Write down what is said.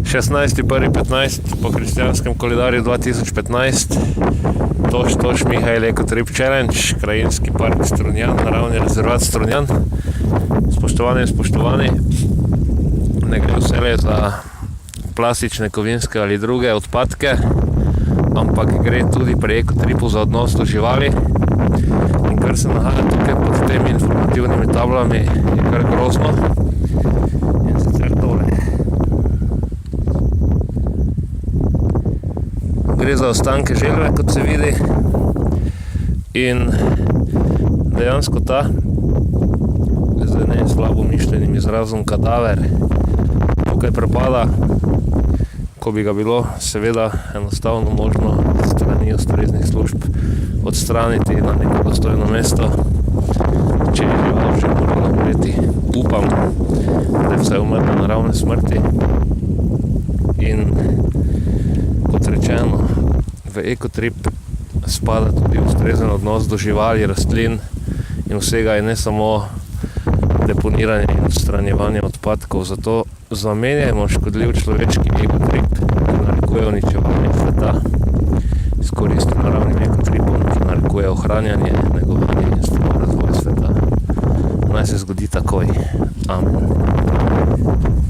16.1.15 po kristjanskem koledarju 2015. Toš Mihajl Ecotrip Challenge, krajinski park Strunjan, naravni rezervat Strunjan. Spoštovani in spoštovani, ne gre vselej za plastične, kovinske ali druge odpadke, ampak gre tudi pri Ecotripu za odnos do živali. In kar se nahaja tukaj pod temi informativnimi tablami, je kar grozno. In sicer tole. Gre za ostanke želve, kot se vidi. In dejansko ta, z ne slabo mišljenim izrazom, kadaver tukaj propada, ko bi ga bilo seveda enostavno možno s strani ustreznih služb odstraniti na neko dostojno mesto, če je žival že morala umreti. Upam, da je vsaj umrla naravne smrti. In kot rečeno, v Ecotrip spada tudi ustrezen odnos do živali, rastlin in vsega, in ne samo deponiranje in odstranjevanje odpadkov. Zato zamenjajmo škodljiv človeški Ecotrip, ki narekuje uničevanje sveta, s koristnim naravnim Ecotripom, ki narekuje ohranjanje, negovanje in razvoj sveta. Naj se zgodi takoj. Amen.